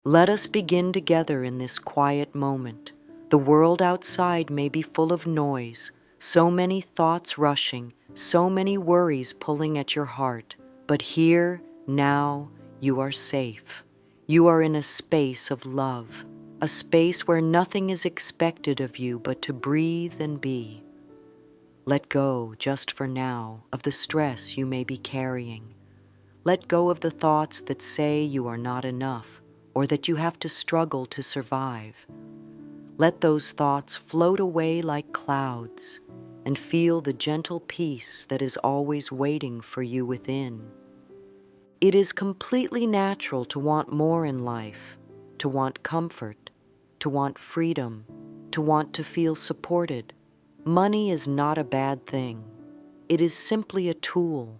Let us begin together in this quiet moment. The world outside may be full of noise, so many thoughts rushing, so many worries pulling at your heart. But here, now, you are safe. You are in a space of love, a space where nothing is expected of you but to breathe and be. Let go, just for now, of the stress you may be carrying. Let go of the thoughts that say you are not enough or that you have to struggle to survive. Let those thoughts float away like clouds and feel the gentle peace that is always waiting for you within. It is completely natural to want more in life, to want comfort, to want freedom, to want to feel supported. Money is not a bad thing. It is simply a tool,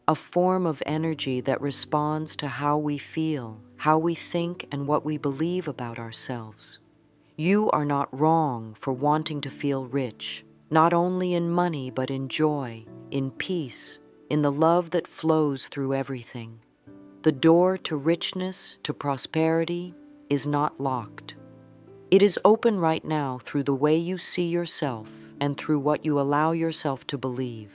a form of energy that responds to how we feel, how we think, and what we believe about ourselves. You are not wrong for wanting to feel rich, not only in money but in joy, in peace, in the love that flows through everything. The door to richness, to prosperity, is not locked. It is open right now through the way you see yourself and through what you allow yourself to believe.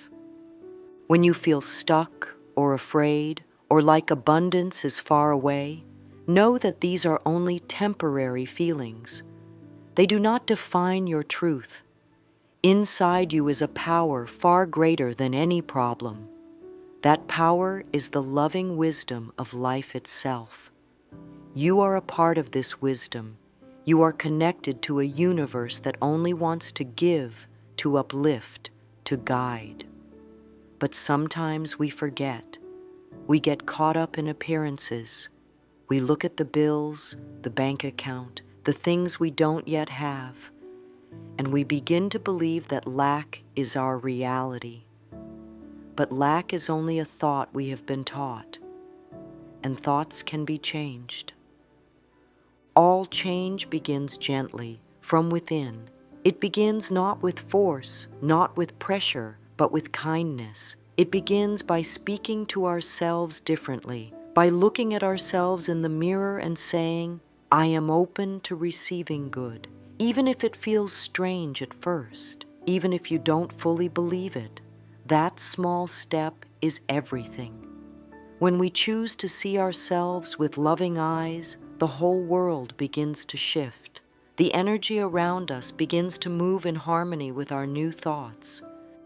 When you feel stuck or afraid or like abundance is far away, know that these are only temporary feelings. They do not define your truth. Inside you is a power far greater than any problem. That power is the loving wisdom of life itself. You are a part of this wisdom. You are connected to a universe that only wants to give, to uplift, to guide. But sometimes we forget. We get caught up in appearances. We look at the bills, the bank account, the things we don't yet have, and we begin to believe that lack is our reality. But lack is only a thought we have been taught, and thoughts can be changed. All change begins gently, from within. It begins not with force, not with pressure, but with kindness. It begins by speaking to ourselves differently, by looking at ourselves in the mirror and saying, I am open to receiving good, even if it feels strange at first, even if you don't fully believe it. That small step is everything. When we choose to see ourselves with loving eyes, the whole world begins to shift. The energy around us begins to move in harmony with our new thoughts.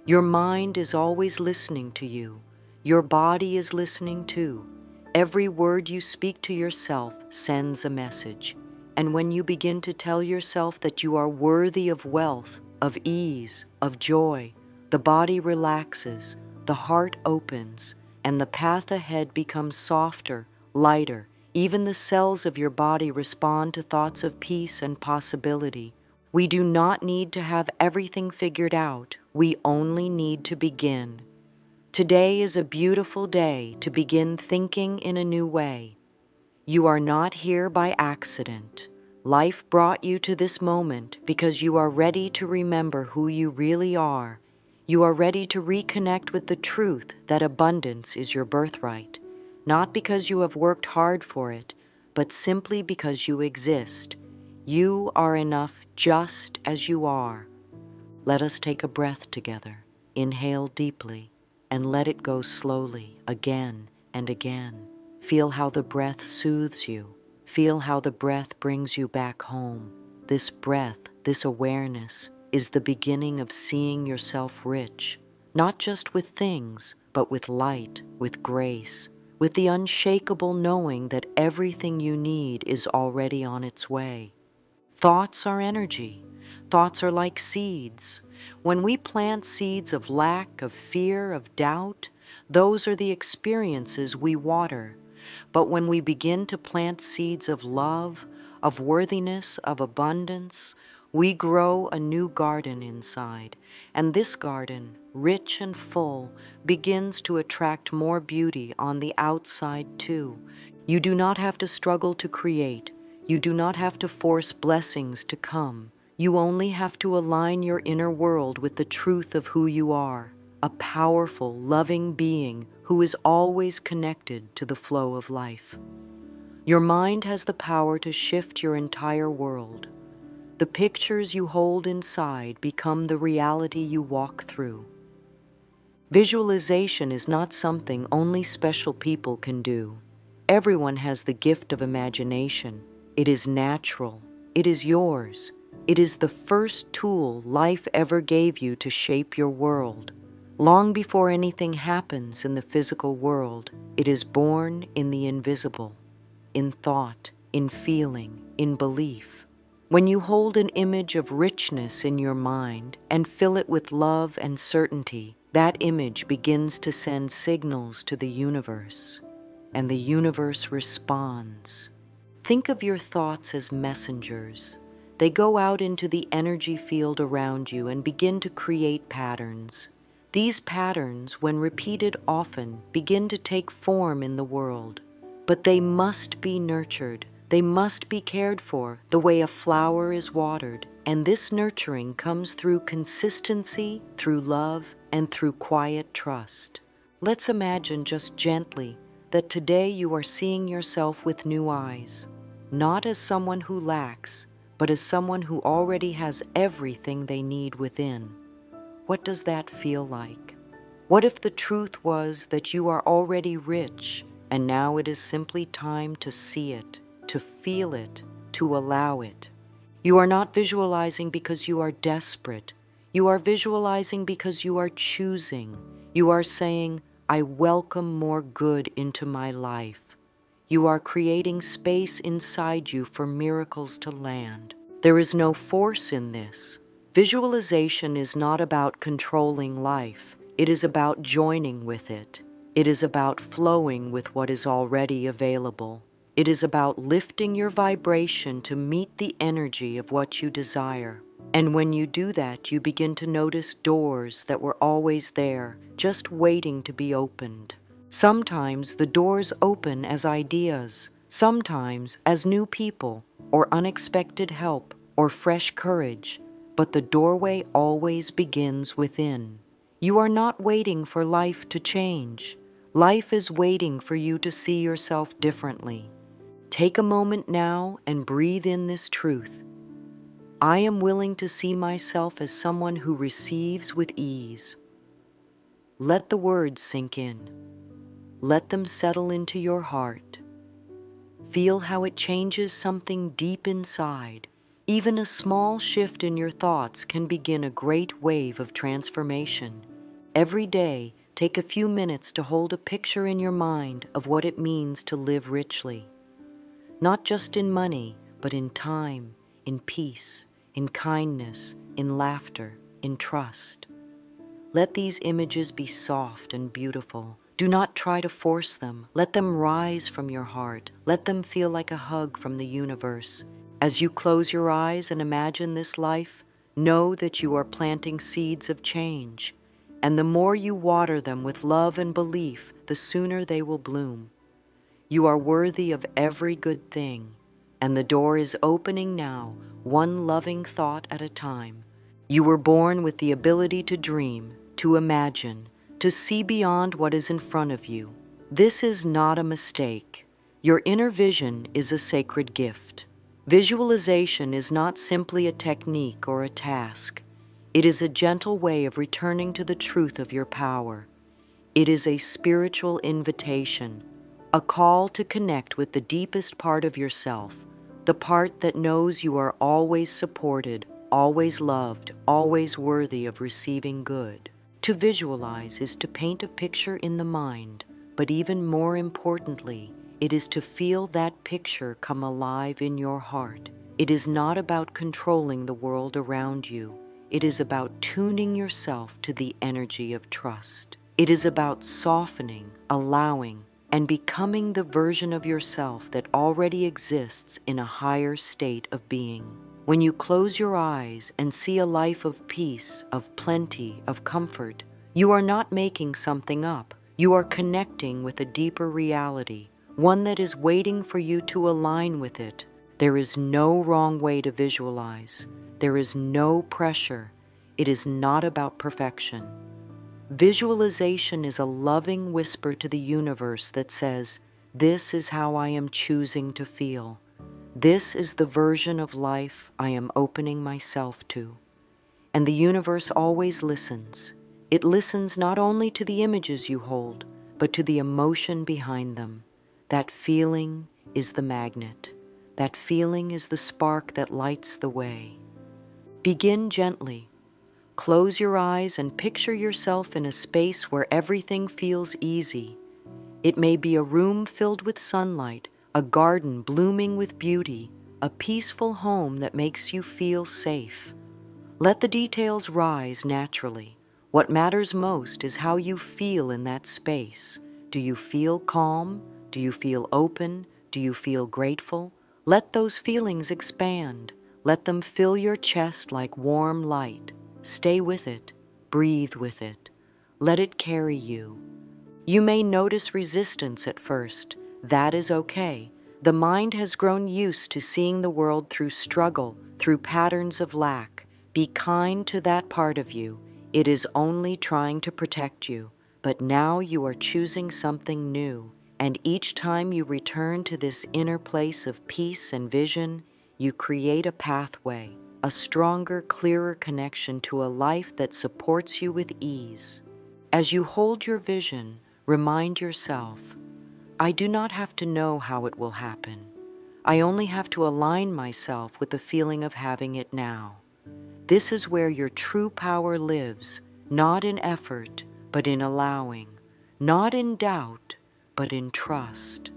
Your mind is always listening to you. Your body is listening too. Every word you speak to yourself sends a message. And when you begin to tell yourself that you are worthy of wealth, of ease, of joy, the body relaxes, the heart opens, and the path ahead becomes softer, lighter. Even the cells of your body respond to thoughts of peace and possibility. We do not need to have everything figured out. We only need to begin. Today is a beautiful day to begin thinking in a new way. You are not here by accident. Life brought you to this moment because you are ready to remember who you really are. You are ready to reconnect with the truth that abundance is your birthright, not because you have worked hard for it, but simply because you exist. You are enough just as you are. Let us take a breath together. Inhale deeply and let it go slowly, again and again. Feel how the breath soothes you. Feel how the breath brings you back home. This breath, this awareness, is the beginning of seeing yourself rich, not just with things, but with light, with grace, with the unshakable knowing that everything you need is already on its way. Thoughts are energy. Thoughts are like seeds. When we plant seeds of lack, of fear, of doubt, those are the experiences we water. But when we begin to plant seeds of love, of worthiness, of abundance, we grow a new garden inside. And this garden, rich and full, begins to attract more beauty on the outside too. You do not have to struggle to create. You do not have to force blessings to come. You only have to align your inner world with the truth of who you are, a powerful, loving being who is always connected to the flow of life. Your mind has the power to shift your entire world. The pictures you hold inside become the reality you walk through. Visualization is not something only special people can do. Everyone has the gift of imagination. It is natural. It is yours. It is the first tool life ever gave you to shape your world. Long before anything happens in the physical world, it is born in the invisible, in thought, in feeling, in belief. When you hold an image of richness in your mind and fill it with love and certainty, that image begins to send signals to the universe, and the universe responds. Think of your thoughts as messengers. They go out into the energy field around you and begin to create patterns. These patterns, when repeated often, begin to take form in the world. But they must be nurtured. They must be cared for the way a flower is watered. And this nurturing comes through consistency, through love, and through quiet trust. Let's imagine just gently that today you are seeing yourself with new eyes, not as someone who lacks, but as someone who already has everything they need within. What does that feel like? What if the truth was that you are already rich, and now it is simply time to see it, to feel it, to allow it? You are not visualizing because you are desperate. You are visualizing because you are choosing. You are saying, I welcome more good into my life. You are creating space inside you for miracles to land. There is no force in this. Visualization is not about controlling life. It is about joining with it. It is about flowing with what is already available. It is about lifting your vibration to meet the energy of what you desire. And when you do that, you begin to notice doors that were always there, just waiting to be opened. Sometimes the doors open as ideas, sometimes as new people, or unexpected help, or fresh courage. But the doorway always begins within. You are not waiting for life to change. Life is waiting for you to see yourself differently. Take a moment now and breathe in this truth. I am willing to see myself as someone who receives with ease. Let the words sink in. Let them settle into your heart. Feel how it changes something deep inside. Even a small shift in your thoughts can begin a great wave of transformation. Every day, take a few minutes to hold a picture in your mind of what it means to live richly. Not just in money, but in time, in peace, in kindness, in laughter, in trust. Let these images be soft and beautiful. Do not try to force them. Let them rise from your heart. Let them feel like a hug from the universe. As you close your eyes and imagine this life, know that you are planting seeds of change. And the more you water them with love and belief, the sooner they will bloom. You are worthy of every good thing, and the door is opening now, one loving thought at a time. You were born with the ability to dream, to imagine, to see beyond what is in front of you. This is not a mistake. Your inner vision is a sacred gift. Visualization is not simply a technique or a task. It is a gentle way of returning to the truth of your power. It is a spiritual invitation, a call to connect with the deepest part of yourself, the part that knows you are always supported, always loved, always worthy of receiving good. To visualize is to paint a picture in the mind, but even more importantly, it is to feel that picture come alive in your heart. It is not about controlling the world around you. It is about tuning yourself to the energy of trust. It is about softening, allowing, and becoming the version of yourself that already exists in a higher state of being. When you close your eyes and see a life of peace, of plenty, of comfort, you are not making something up. You are connecting with a deeper reality, one that is waiting for you to align with it. There is no wrong way to visualize. There is no pressure. It is not about perfection. Visualization is a loving whisper to the universe that says, This is how I am choosing to feel. This is the version of life I am opening myself to. And the universe always listens. It listens not only to the images you hold, but to the emotion behind them. That feeling is the magnet. That feeling is the spark that lights the way. Begin gently. Close your eyes and picture yourself in a space where everything feels easy. It may be a room filled with sunlight, a garden blooming with beauty, a peaceful home that makes you feel safe. Let the details rise naturally. What matters most is how you feel in that space. Do you feel calm? Do you feel open? Do you feel grateful? Let those feelings expand. Let them fill your chest like warm light. Stay with it. Breathe with it. Let it carry you. You may notice resistance at first. That is okay. The mind has grown used to seeing the world through struggle, through patterns of lack. Be kind to that part of you. It is only trying to protect you. But now you are choosing something new. And each time you return to this inner place of peace and vision, you create a pathway, a stronger, clearer connection to a life that supports you with ease. As you hold your vision, remind yourself, I do not have to know how it will happen. I only have to align myself with the feeling of having it now. This is where your true power lives, not in effort, but in allowing, not in doubt, but in trust.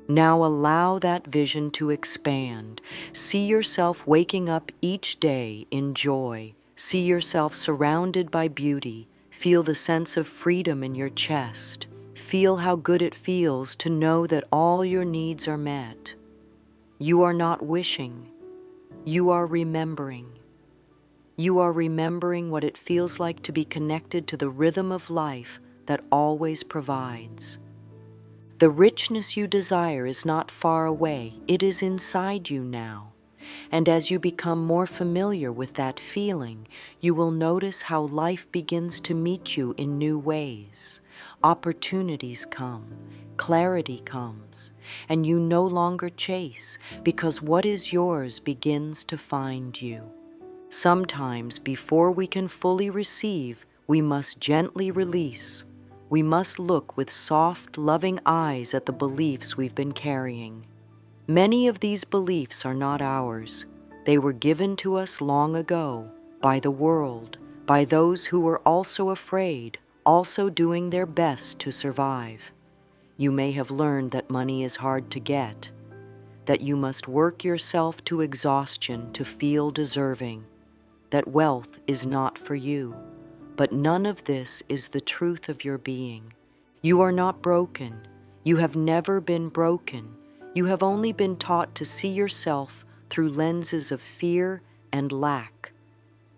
Now allow that vision to expand. See yourself waking up each day in joy. See yourself surrounded by beauty. Feel the sense of freedom in your chest. Feel how good it feels to know that all your needs are met. You are not wishing. You are remembering. You are remembering what it feels like to be connected to the rhythm of life that always provides. The richness you desire is not far away, it is inside you now. And as you become more familiar with that feeling, you will notice how life begins to meet you in new ways. Opportunities come, clarity comes, and you no longer chase because what is yours begins to find you. Sometimes, before we can fully receive, we must gently release. We must look with soft, loving eyes at the beliefs we've been carrying. Many of these beliefs are not ours. They were given to us long ago, by the world, by those who were also afraid, also doing their best to survive. You may have learned that money is hard to get, that you must work yourself to exhaustion to feel deserving, that wealth is not for you. But none of this is the truth of your being. You are not broken. You have never been broken. You have only been taught to see yourself through lenses of fear and lack.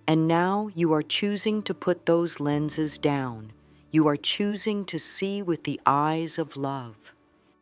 And now you are choosing to put those lenses down. You are choosing to see with the eyes of love.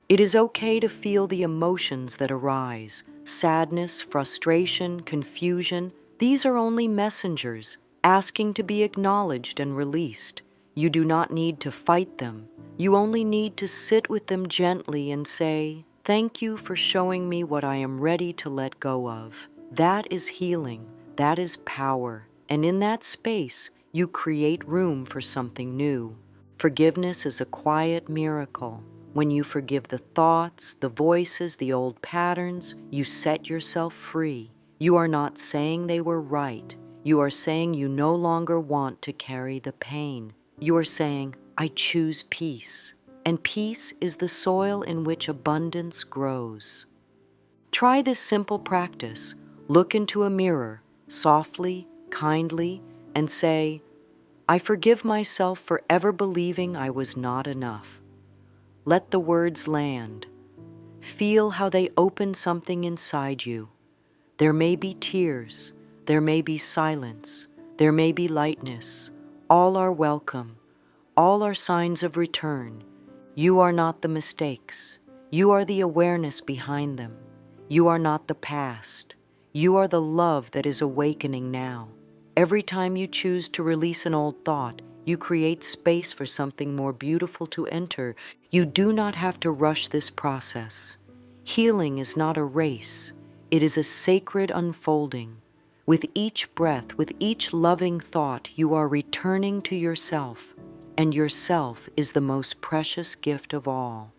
It is okay to feel the emotions that arise, sadness, frustration, confusion. These are only messengers asking to be acknowledged and released. You do not need to fight them. You only need to sit with them gently and say, "Thank you for showing me what I am ready to let go of." That is healing. That is power. And in that space, you create room for something new. Forgiveness is a quiet miracle. When you forgive the thoughts, the voices, the old patterns, you set yourself free. You are not saying they were right. You are saying you no longer want to carry the pain. You are saying, I choose peace. And peace is the soil in which abundance grows. Try this simple practice. Look into a mirror, softly, kindly, and say, I forgive myself for ever believing I was not enough. Let the words land. Feel how they open something inside you. There may be tears, there may be silence, there may be lightness. All are welcome. All are signs of return. You are not the mistakes. You are the awareness behind them. You are not the past. You are the love that is awakening now. Every time you choose to release an old thought, You create space for something more beautiful to enter. You do not have to rush this process. Healing is not a race. It is a sacred unfolding. With each breath, with each loving thought, you are returning to yourself, and yourself is the most precious gift of all.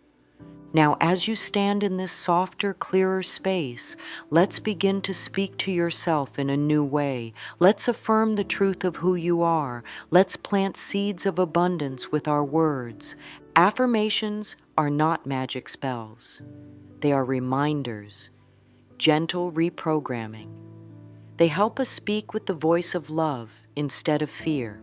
Now, as you stand in this softer, clearer space, let's begin to speak to yourself in a new way. Let's affirm the truth of who you are. Let's plant seeds of abundance with our words. Affirmations are not magic spells. They are reminders, gentle reprogramming. They help us speak with the voice of love instead of fear.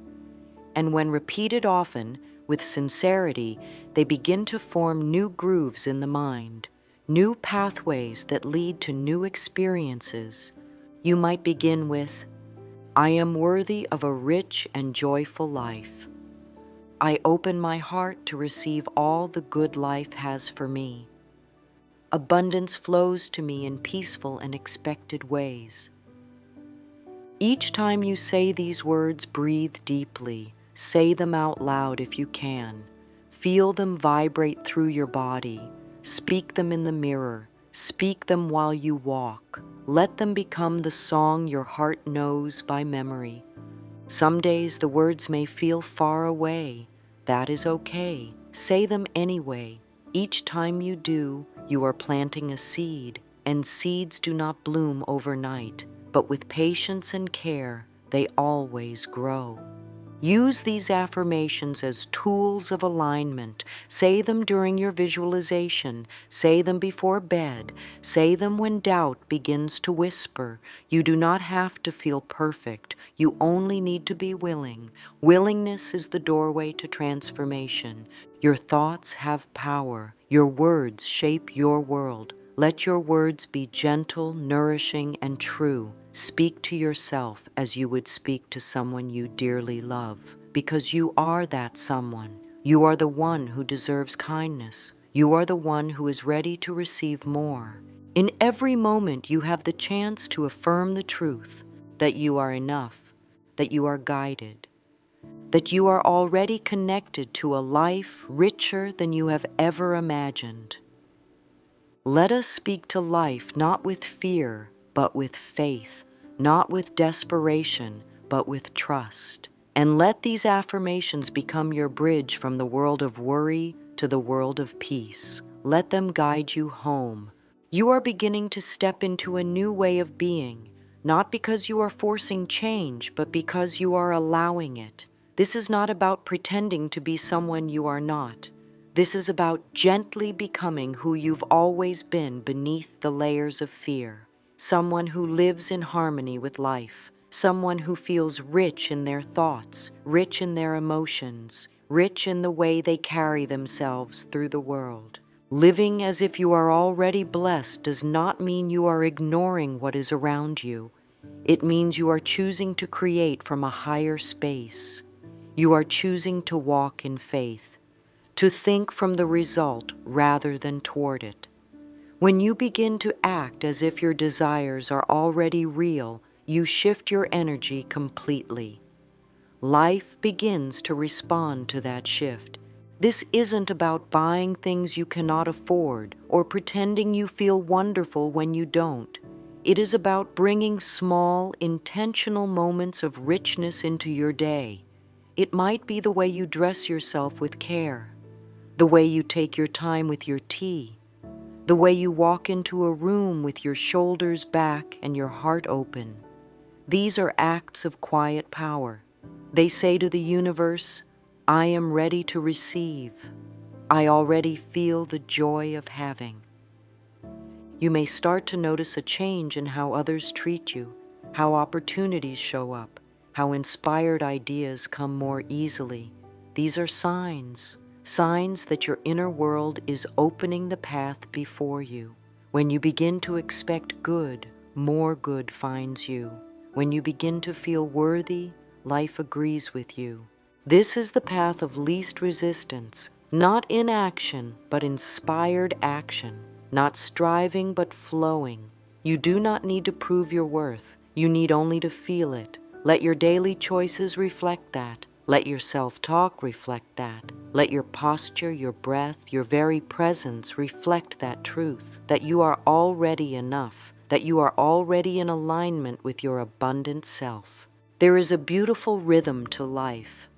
And when repeated often, with sincerity, they begin to form new grooves in the mind, new pathways that lead to new experiences. You might begin with, I am worthy of a rich and joyful life. I open my heart to receive all the good life has for me. Abundance flows to me in peaceful and expected ways. Each time you say these words, breathe deeply. Say them out loud if you can. Feel them vibrate through your body. Speak them in the mirror. Speak them while you walk. Let them become the song your heart knows by memory. Some days the words may feel far away. That is okay. Say them anyway. Each time you do, you are planting a seed, and seeds do not bloom overnight, but with patience and care, they always grow. Use these affirmations as tools of alignment. Say them during your visualization. Say them before bed. Say them when doubt begins to whisper. You do not have to feel perfect. You only need to be willing. Willingness is the doorway to transformation. Your thoughts have power. Your words shape your world. Let your words be gentle, nourishing, and true. Speak to yourself as you would speak to someone you dearly love, because you are that someone. You are the one who deserves kindness. You are the one who is ready to receive more. In every moment, you have the chance to affirm the truth that you are enough, that you are guided, that you are already connected to a life richer than you have ever imagined. Let us speak to life not with fear, but with faith, not with desperation, but with trust. And let these affirmations become your bridge from the world of worry to the world of peace. Let them guide you home. You are beginning to step into a new way of being, not because you are forcing change, but because you are allowing it. This is not about pretending to be someone you are not. This is about gently becoming who you've always been beneath the layers of fear. Someone who lives in harmony with life. Someone who feels rich in their thoughts, rich in their emotions, rich in the way they carry themselves through the world. Living as if you are already blessed does not mean you are ignoring what is around you. It means you are choosing to create from a higher space. You are choosing to walk in faith, to think from the result rather than toward it. When you begin to act as if your desires are already real, you shift your energy completely. Life begins to respond to that shift. This isn't about buying things you cannot afford or pretending you feel wonderful when you don't. It is about bringing small, intentional moments of richness into your day. It might be the way you dress yourself with care, the way you take your time with your tea, the way you walk into a room with your shoulders back and your heart open. These are acts of quiet power. They say to the universe, I am ready to receive. I already feel the joy of having. You may start to notice a change in how others treat you, how opportunities show up, how inspired ideas come more easily. These are signs that your inner world is opening the path before you. When you begin to expect good, more good finds you. When you begin to feel worthy, life agrees with you. This is the path of least resistance, not inaction, but inspired action, not striving, but flowing. You do not need to prove your worth. You need only to feel it. Let your daily choices reflect that. Let your self-talk reflect that. Let your posture, your breath, your very presence reflect that truth, that you are already enough, that you are already in alignment with your abundant self. There is a beautiful rhythm to life,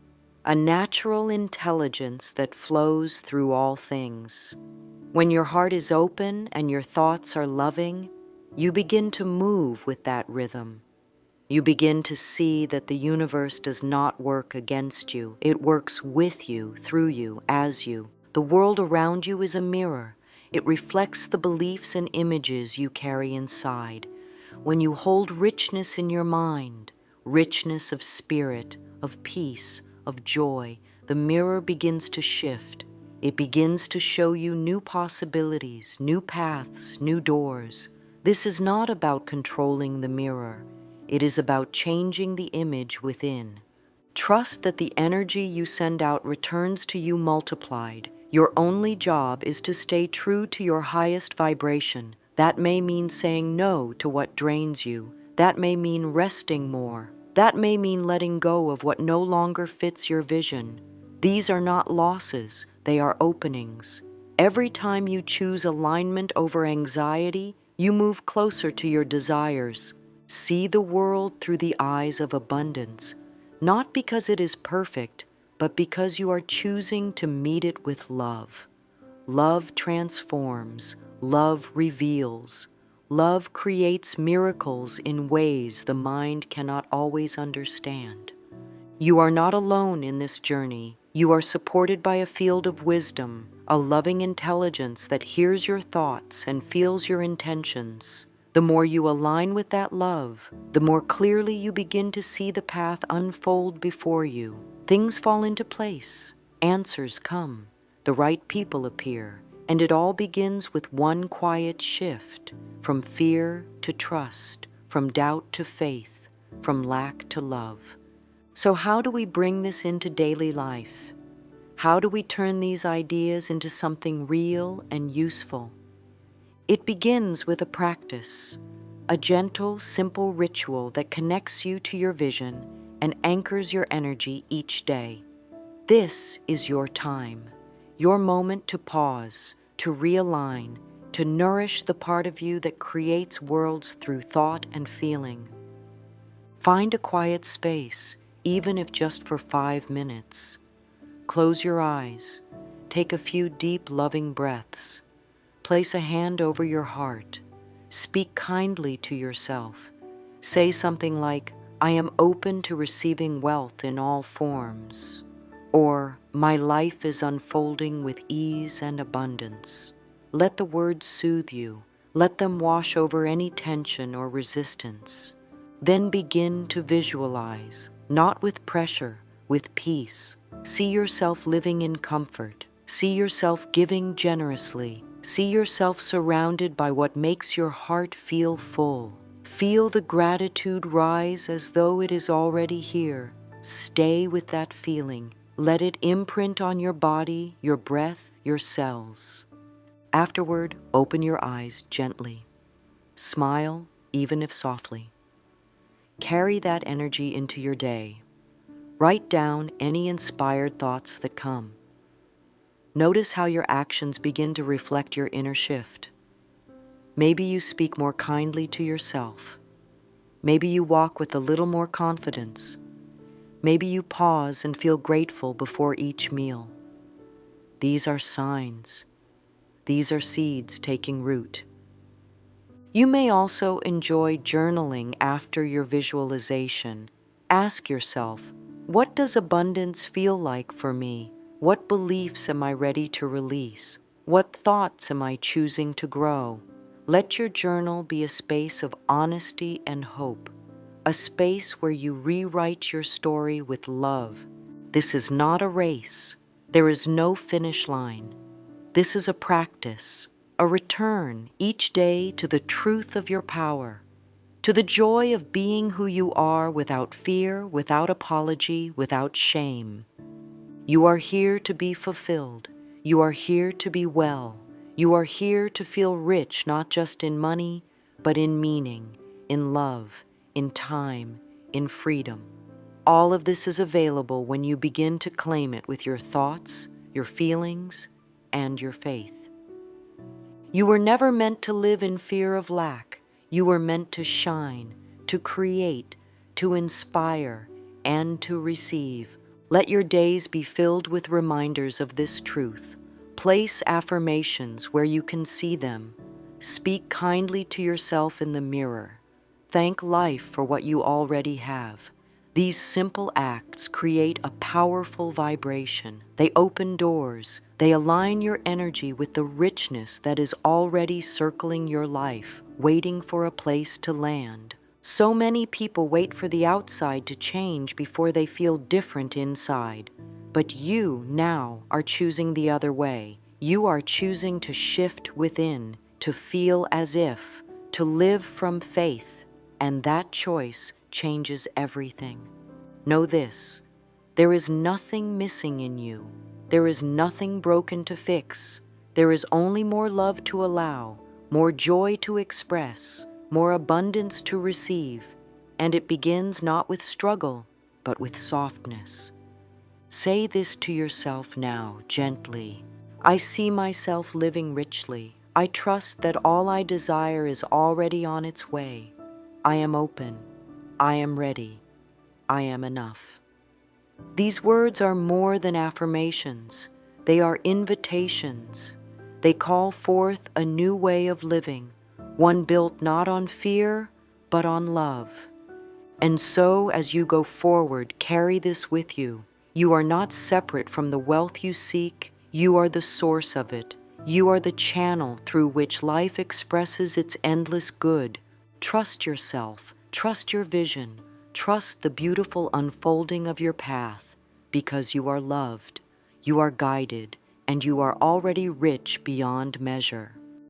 a natural intelligence that flows through all things. When your heart is open and your thoughts are loving, you begin to move with that rhythm. You begin to see that the universe does not work against you. It works with you, through you, as you. The world around you is a mirror. It reflects the beliefs and images you carry inside. When you hold richness in your mind, richness of spirit, of peace, of joy, the mirror begins to shift. It begins to show you new possibilities, new paths, new doors. This is not about controlling the mirror. It is about changing the image within. Trust that the energy you send out returns to you multiplied. Your only job is to stay true to your highest vibration. That may mean saying no to what drains you. That may mean resting more. That may mean letting go of what no longer fits your vision. These are not losses, they are openings. Every time you choose alignment over anxiety, you move closer to your desires. See the world through the eyes of abundance, not because it is perfect, but because you are choosing to meet it with love. Love transforms, love reveals, love creates miracles in ways the mind cannot always understand. You are not alone in this journey. You are supported by a field of wisdom, a loving intelligence that hears your thoughts and feels your intentions. The more you align with that love, the more clearly you begin to see the path unfold before you. Things fall into place, answers come, the right people appear, and it all begins with one quiet shift, from fear to trust, from doubt to faith, from lack to love. So how do we bring this into daily life? How do we turn these ideas into something real and useful? It begins with a practice, a gentle, simple ritual that connects you to your vision and anchors your energy each day. This is your time, your moment to pause, to realign, to nourish the part of you that creates worlds through thought and feeling. Find a quiet space, even if just for 5 minutes. Close your eyes. Take a few deep, loving breaths. Place a hand over your heart. Speak kindly to yourself. Say something like, "I am open to receiving wealth in all forms," or "My life is unfolding with ease and abundance." Let the words soothe you. Let them wash over any tension or resistance. Then begin to visualize, not with pressure, with peace. See yourself living in comfort. See yourself giving generously. See yourself surrounded by what makes your heart feel full. Feel the gratitude rise as though it is already here. Stay with that feeling. Let it imprint on your body, your breath, your cells. Afterward, open your eyes gently. Smile, even if softly. Carry that energy into your day. Write down any inspired thoughts that come. Notice how your actions begin to reflect your inner shift. Maybe you speak more kindly to yourself. Maybe you walk with a little more confidence. Maybe you pause and feel grateful before each meal. These are signs. These are seeds taking root. You may also enjoy journaling after your visualization. Ask yourself, what does abundance feel like for me? What beliefs am I ready to release? What thoughts am I choosing to grow? Let your journal be a space of honesty and hope, a space where you rewrite your story with love. This is not a race. There is no finish line. This is a practice, a return each day to the truth of your power, to the joy of being who you are without fear, without apology, without shame. You are here to be fulfilled. You are here to be well. You are here to feel rich not just in money, but in meaning, in love, in time, in freedom. All of this is available when you begin to claim it with your thoughts, your feelings, and your faith. You were never meant to live in fear of lack. You were meant to shine, to create, to inspire, and to receive. Let your days be filled with reminders of this truth. Place affirmations where you can see them. Speak kindly to yourself in the mirror. Thank life for what you already have. These simple acts create a powerful vibration. They open doors. They align your energy with the richness that is already circling your life, waiting for a place to land. So many people wait for the outside to change before they feel different inside. But you now are choosing the other way. You are choosing to shift within, to feel as if, to live from faith. And that choice changes everything. Know this: there is nothing missing in you. There is nothing broken to fix. There is only more love to allow, more joy to express, more abundance to receive. And it begins not with struggle, but with softness. Say this to yourself now, gently. I see myself living richly. I trust that all I desire is already on its way. I am open. I am ready. I am enough. These words are more than affirmations. They are invitations. They call forth a new way of living, one built not on fear, but on love. And so, as you go forward, carry this with you. You are not separate from the wealth you seek. You are the source of it. You are the channel through which life expresses its endless good. Trust yourself. Trust your vision. Trust the beautiful unfolding of your path, because you are loved, you are guided, and you are already rich beyond measure.